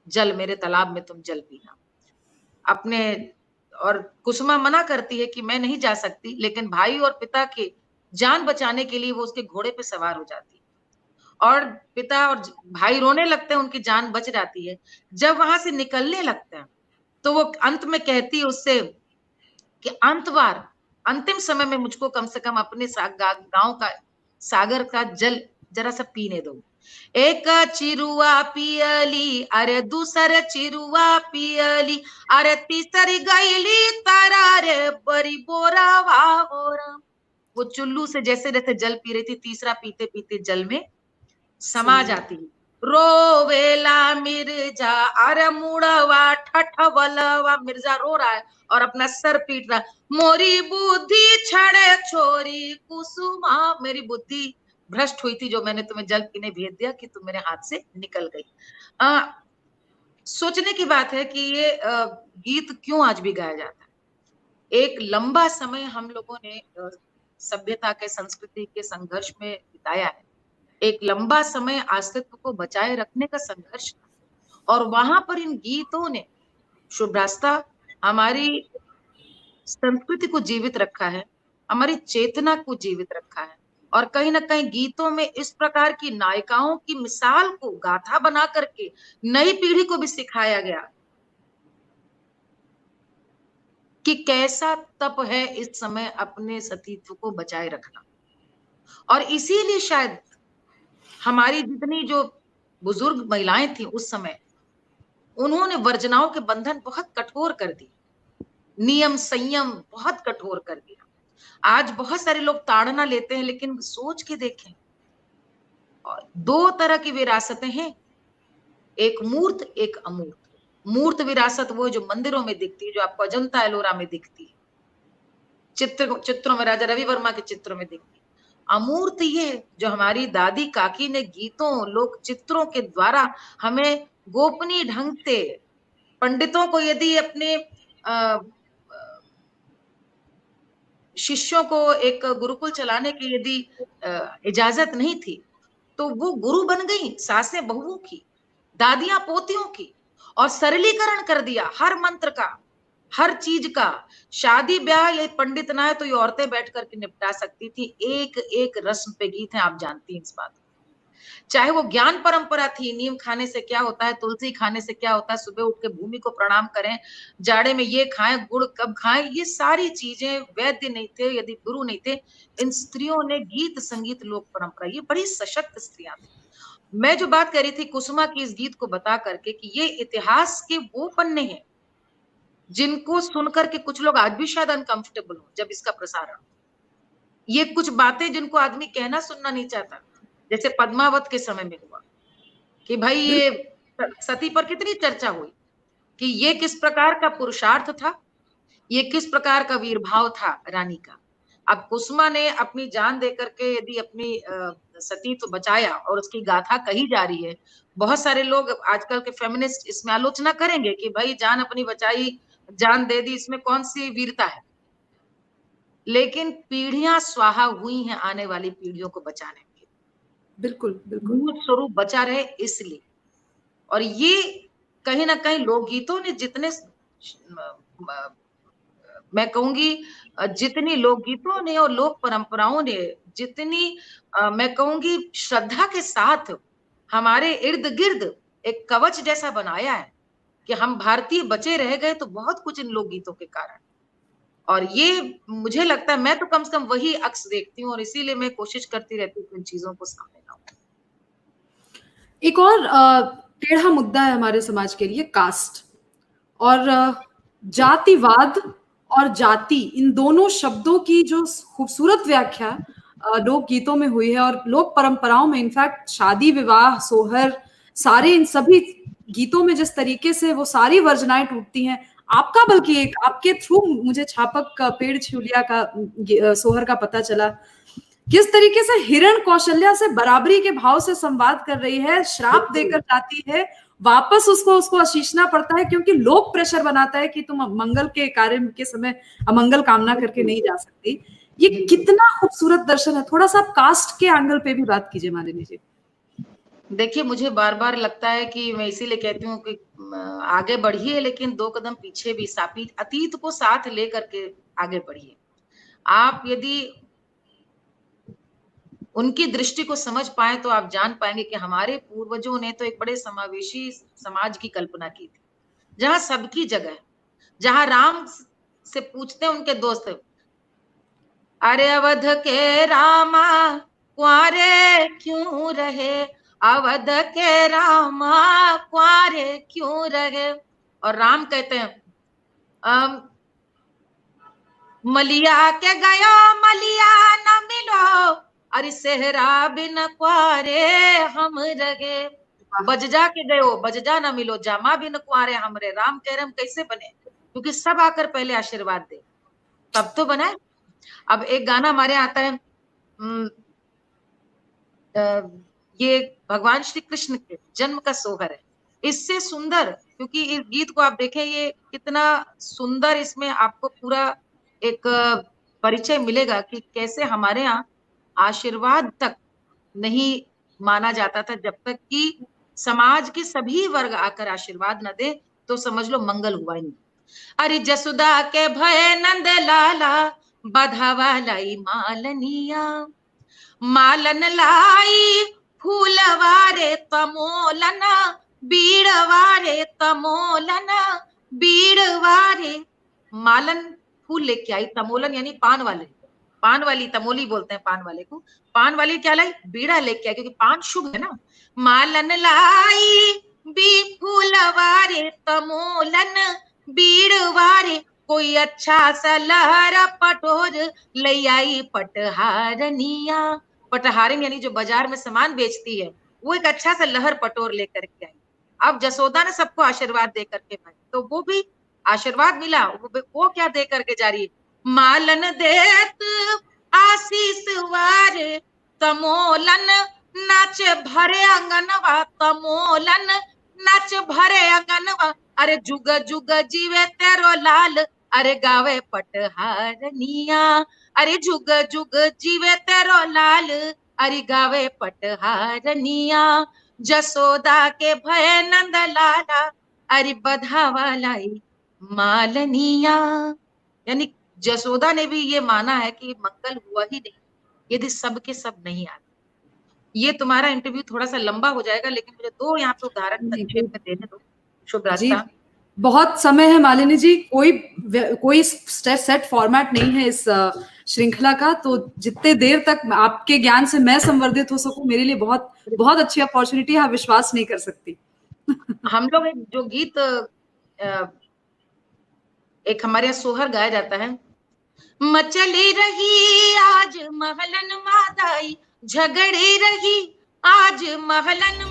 जल, मेरे तालाब में तुम जल पीना अपने। और कुसुमा मना करती है कि मैं नहीं जा सकती, लेकिन भाई और पिता के जान बचाने के लिए वो उसके घोड़े पे सवार हो जाती है, और पिता और भाई रोने लगते हैं, उनकी जान बच जाती है। जब वहां से निकलने लगते हैं तो वो अंत में कहती है उससे कि अंतवार, अंतिम समय में मुझको कम से कम अपने गांव का सागर का जल जरा सा पीने दो। एक चिरुआ पियली, अरे दूसर चिरुआ पियली, अरे तीसरी गईली तारा रे बड़ी बोरा वाहोरा। वो चुल्लू से जैसे जैसे जल पी रही थी, तीसरा पीते पीते जल में समा जाती है। रोवेला मिर्जा, अरे मुड़वा ठठवलवा, मिर्जा रो रहा है और अपना सर पीट रहा है, मोरी बुद्धि छड़े छोरी कुसुमा, मेरी बुद्धि भ्रष्ट हुई थी जो मैंने तुम्हें जल पीने भेज दिया कि तुम मेरे हाथ से निकल गई। सोचने की बात है कि ये गीत क्यों आज भी गाया जाता है। एक लंबा समय हम लोगों ने सभ्यता के, संस्कृति के संघर्ष में बिताया है, एक लंबा समय अस्तित्व को बचाए रखने का संघर्ष था, और वहां पर इन गीतों ने, शुभ रास्ता, हमारी संस्कृति को जीवित रखा है, हमारी चेतना को जीवित रखा है। और कहीं ना कहीं गीतों में इस प्रकार की नायिकाओं की मिसाल को गाथा बना करके नई पीढ़ी को भी सिखाया गया कि कैसा तप है इस समय अपने सतीत्व को बचाए रखना। और इसीलिए शायद हमारी जितनी जो बुजुर्ग महिलाएं थी उस समय, उन्होंने वर्जनाओं के बंधन बहुत कठोर कर दिए, नियम संयम बहुत कठोर कर दिया। आज बहुत सारे लोग ताड़ना लेते हैं, लेकिन सोच के देखें, और दो तरह की विरासतें हैं, एक मूर्त, एक अमूर्त। मूर्त विरासत वो जो मंदिरों में दिखती है, जो आपको अजंता एलोरा में दिखती है, चित्रों में, राजा रवि वर्मा के चित्रों में दिखती है। अमूर्त ये जो हमारी दादी काकी ने गीतों, लोक चित्रों के द्वारा हमें गोपनीय ढंग से, पंडितों को यदि अपने शिष्यों को एक गुरुकुल चलाने की यदि इजाजत नहीं थी, तो वो गुरु बन गई सासें बहुओं की, दादियां पोतियों की, और सरलीकरण कर दिया हर मंत्र का, हर चीज का। शादी ब्याह ये पंडित ना है तो ये औरतें बैठ करके निपटा सकती थी। एक एक रस्म पे गीत है, आप जानती हैं इस बात। चाहे वो ज्ञान परंपरा थी, नीम खाने से क्या होता है, तुलसी खाने से क्या होता है, सुबह उठ के भूमि को प्रणाम करें, जाड़े में ये खाएं, गुड़ कब खाएं, ये सारी चीजें, वैद्य नहीं थे यदि गुरु नहीं थे, इन स्त्रियों ने गीत संगीत लोक परंपरा, ये बड़ी सशक्त स्त्रियां थी। मैं जो बात कर रही थी कुसुमा की इस गीत को बता करके कि ये इतिहास के वो पन्ने हैं जिनको सुनकर के कुछ लोग आज भी शायद अनकंफर्टेबल हो जब इसका प्रसारण। ये कुछ बातें जिनको आदमी कहना सुनना नहीं चाहता, जैसे पद्मावत के समय में हुआ कि भाई ये सती पर कितनी चर्चा हुई कि ये किस प्रकार का पुरुषार्थ था, ये किस प्रकार का वीर भाव था रानी का। अब कुसुमा ने अपनी जान दे करके यदि अपनी सती तो बचाया और उसकी गाथा कही जा रही है। बहुत सारे लोग आजकल के फेमिनिस्ट इसमें आलोचना करेंगे कि भाई जान अपनी बचाई, जान दे दी, इसमें कौन सी वीरता है। लेकिन पीढ़ियां स्वाहा हुई हैं आने वाली पीढ़ियों को बचाने के, बिल्कुल बिल्कुल। मूल स्वरूप बचा रहे इसलिए। और ये कहीं ना कहीं लोकगीतों ने जितने, मैं कहूंगी जितनी लोकगीतों ने और लोक परंपराओं ने जितनी मैं कहूंगी श्रद्धा के साथ हमारे इर्द गिर्द एक कवच जैसा बनाया है कि हम भारतीय बचे रह गए, तो बहुत कुछ इन लोकगीतों के कारण। और ये मुझे लगता है, मैं तो कम से कम वही अक्स देखती हूँ और इसीलिए मैं कोशिश करती रहती हूँ इन चीजों को सामने लाऊं। एक और टेढ़ा मुद्दा है हमारे समाज के लिए, कास्ट और जातिवाद और जाति, इन दोनों शब्दों की जो खूबसूरत व्याख्या लोक गीतों में हुई है और लोक परंपराओं में, इनफैक्ट शादी विवाह सोहर, सारे इन सभी गीतों में जिस तरीके से वो सारी वर्जनाएं टूटती हैं। आपका बल्कि एक आपके थ्रू मुझे छापक का पेड़ छिउलिया का सोहर का पता चला, किस तरीके से हिरण कौशल्या से बराबरी के भाव से संवाद कर रही है, श्राप देकर जाती है, वापस उसको आशीषना पड़ता है क्योंकि लोक प्रेशर बनाता है कि तुम मंगल के कार्य के समय अमंगल कामना करके नहीं जा सकती। ये कितना खूबसूरत दर्शन है। थोड़ा सा आप कास्ट के एंगल पे भी बात कीजिए मालिनी जी। देखिए, मुझे बार बार लगता है कि मैं इसीलिए कहती हूँ कि आगे बढ़िए, लेकिन 2 कदम पीछे भी, सापी अतीत को साथ लेकर के आगे बढ़िए। आप यदि उनकी दृष्टि को समझ पाए तो आप जान पाएंगे कि हमारे पूर्वजों ने तो एक बड़े समावेशी समाज की कल्पना की थी, जहां सबकी जगह है, जहां राम से पूछते हैं उनके दोस्त, अरे अवध के रामा कुंवारे क्यों रहे, अवध के रामा कुंवारे क्यों रहे। और राम कहते हैं मलिया के गयो मलिया न मिलो, अरे सेहरा बिन कुंवारे हम रहे। बजजा के गयो बजजा न मिलो, जामा बिन कुंवारे हमरे। राम कह रहे हम कैसे बने, क्योंकि सब आकर पहले आशीर्वाद दे तब तो बनाए। अब एक गाना हमारे आता है, ये भगवान श्री कृष्ण के जन्म का सोहर है। इससे सुंदर, क्योंकि इस गीत को आप देखें, ये कितना सुंदर, इसमें आपको पूरा एक परिचय मिलेगा कि कैसे हमारे यहाँ आशीर्वाद तक नहीं माना जाता था, जब तक कि समाज के सभी वर्ग आकर आशीर्वाद न दे तो समझ लो मंगल हुआ ही नहीं। अरे जसुदा के भय नंद लाला, बधावा लाई मालनिया, मालन लाई फूलवारे तमोलन, बीड़वारे तमोलन, बीड़वारे। मालन फूल लेके आई, तमोलन यानी पान वाले, पान वाली, तमोली बोलते हैं पान वाले को। पान वाली क्या लाई, बीड़ा लेके आई, क्योंकि पान शुभ है ना। मालन लाई बी फूलवारे तमोलन, बीड़वारे, कोई अच्छा सा लहरा पटोर ले आई पटहारनिया, पटहारिन यानी जो बाजार में सामान बेचती है, वो एक अच्छा सा लहर पटोर लेकर के आई। अब जसोदा ने सबको आशीर्वाद दे करके भाई, तो वो भी आशीर्वाद मिला, वो क्या दे करके जा रही है, मालन देत आशीष वार तमोलन नाच भरे अंगनवा, तमोलन नाच भरे अंगनवा, अरे जुग जुग जीवे तेरो लाल, अरे गावे पटहारनिया, अरे जुग जुग जीवे तेरो लाल, अरे गावे पटहारनिया, जसोदा के भय नंद लाला, अरे बधावा लाई मालनिया। यानी जसोदा ने भी ये माना है कि मंगल हुआ ही नहीं यदि सब के सब नहीं आते। ये तुम्हारा इंटरव्यू थोड़ा सा लंबा हो जाएगा, लेकिन मुझे 2 यहाँ पे उदाहरण संक्षेप में देने दो। शुभ जी, रास्ता। बहुत समय है मालिनी जी, कोई सेट फॉर्मेट नहीं है इस श्रृंखला का, तो जितने देर तक आपके ज्ञान से मैं संवर्धित हो सकूं, मेरे लिए बहुत बहुत अच्छी अपॉर्चुनिटी है, आप विश्वास नहीं कर सकती। हम लोग एक जो गीत एक हमारे यहाँ सोहर गाया जाता है, मचली रही आज महलन मादाई, झगड़ी रही आज महलन